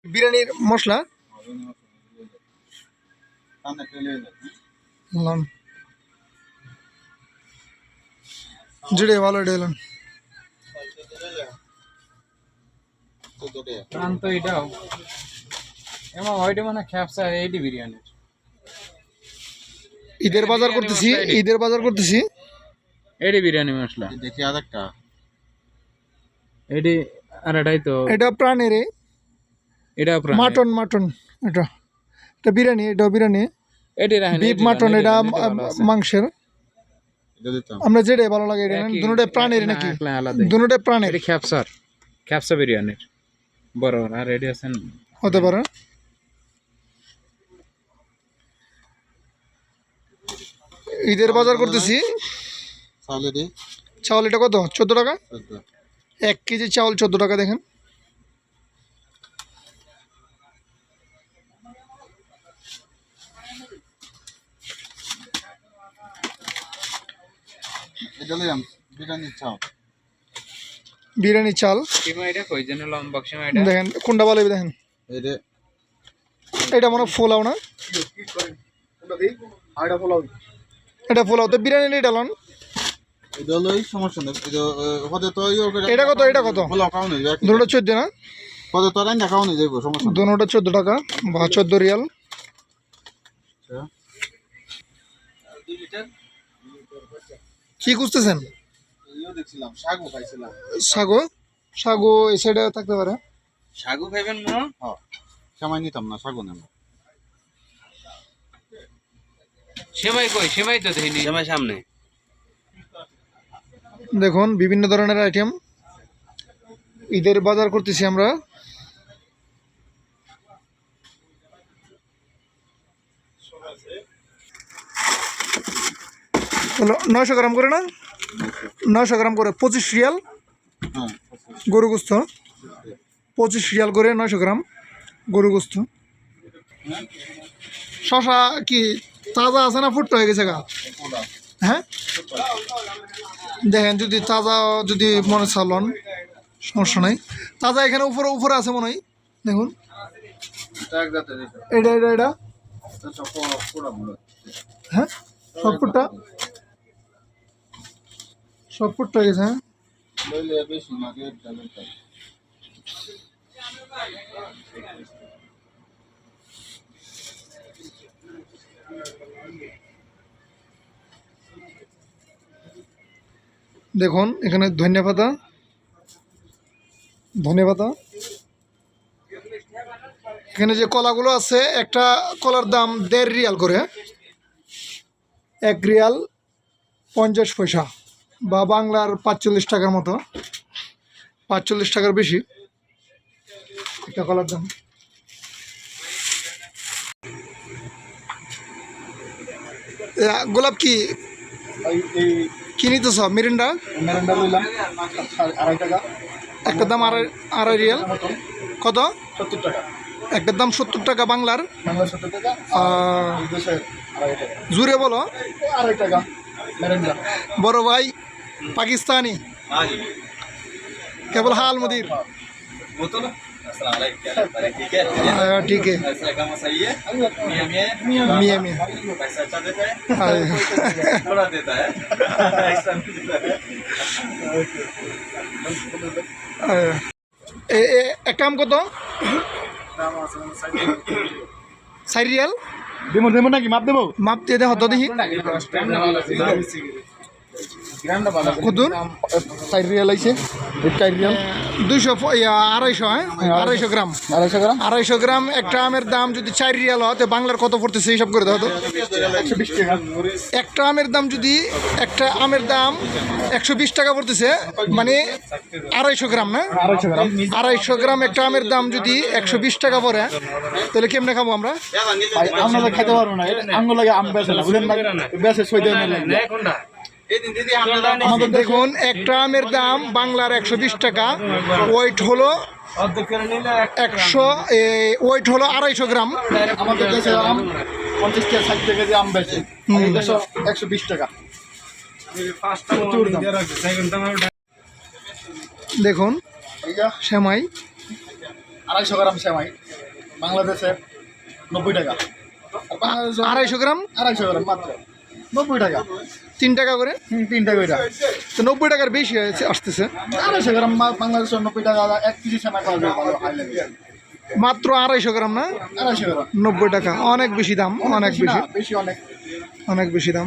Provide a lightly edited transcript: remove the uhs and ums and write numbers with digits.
বিরিয়ানির মশলা যেটা ভালো এটা এলাম তো এটাও এমন ওইটা মানে খ্যাপসা এইটি বিরিয়ানি ঈদের বাজার করতেছি এইটি বিরিয়ানি মশলা দেখি আরেকটা এইটি আর এটাই তো এটা প্রাণের এটা মাটন এটা বিরিয়ানি এটি রাখেন বিফ মাটন এটা মাংসের আমরা যেটা ভালো লাগে এটা দুটোটাই প্রাণের নাকি দুটোটাই প্রাণের এটি খ্যাপসা বিরিয়ানির বড় আর রেডি আছেন হতে পারে ঈদের বাজার করতেছি চাউল এটা কত 14 টাকা 1 কেজি চাউল 14 টাকা দেখেন বিরিয়ানি চাল দেখেন কোনটা ভালো দেখেন এটা মনে পোলাও না এটা পোলাও তো বিরিয়ানি এটা লন এটা কত দুটো 14 না দুটোটা 14 টাকা বা 14 রিয়াল কি খুঁজতেছেন সাগু এই সাইডে থাকতে পারে সাগু খাইবেন না সেমাই নিতাম না সাগু নেব সেমাই তো দেখিনি সেমাই সামনে দেখুন বিভিন্ন ধরনের আইটেম ঈদের বাজার করতেছি আমরা হলো 900 গ্রাম করে না 900 গ্রাম করে 25 রিয়াল গরু গোস্ত 25 রিয়াল করে 900 গ্রাম গরু গোস্ত শশা কি তাজা আছে না ফুটতে হয়ে গেছে গা হ্যাঁ দেখেন যদি তাজা যদি মনে চালন সমস্যা নাই তাজা এখানে উপরে আছে মনে হয় দেখুন এটা হ্যাঁ সব ফুটটা গেছে হ্যাঁ দেখুন এখানে ধনিয়া পাতা এখানে যে কলাগুলো আছে একটা কলার দাম 1.5 রিয়াল করে 1 রিয়াল 50 পয়সা বা বাংলার 45 টাকার মতো 45 টাকার বেশি একটা কলার দাম গোলাপ কি নিতেছ মিরিন্ডা একটা দাম 2.5 রিয়াল কত 70 টাকা একটার দাম 70 টাকা বাংলার 70 টাকা জুড়ে বলো 2.5 টাকা বড় ভাই পাকিস্তানি केवल हाल मुदीर ठीक है मियाँ पैसा अच्छा देता है हाँ। थोड़ा देता है एक काम को तो 4 রিয়াল দেবো নাকি মাপ দিয়ে দে হতো দেখি কত 4 রিয়াল আইছে 4 রিয়াল 200 হ্যাঁ 250 গ্রাম 250 গ্রাম একটা আমের দাম যদি 4 রিয়াল হয় তো বাংলার কত পড়তেছে হিসাব করে দাও তো 120 টাকা একটা আমের দাম যদি 120 টাকা পড়তেছে মানে 250 গ্রাম না 250 গ্রাম একটা আমের দাম যদি 120 টাকা পড়ে তাহলে কেমনে খাবো আমরা আমরা খাইতে পারবো না আঙ্গুল লাগে আম বেচে না বুঝেন না বেচে সইতে না আমাদের দেখুন একটা আমের দাম বাংলার 120 টাকা ওয়েট হলো 250 গ্রাম আমাদের দেশে আম 50 থেকে 60 টাকা দিয়ে আম বেচে এই দেশে 120 টাকা দেখুন সেমাই 250 গ্রাম সেমাই বাংলাদেশে 90 টাকা। আর বাংলাদেশে 250 গ্রাম 250 গ্রাম মাত্র 90 টাকা। 3 টাকা করে, 3 টাকা ওইটা। তো 90 টাকার বেশি আসতেছে। 250 গ্রাম বাংলাদেশে 90 টাকা, 1 কেজি সেমাই পাওয়া যায় ভালো হাই লেভেল। মাত্র 250 গ্রাম না, 250 গ্রাম 90 টাকা, অনেক বেশি দাম, অনেক বেশি, বেশি অনেক। অনেক বেশি দাম।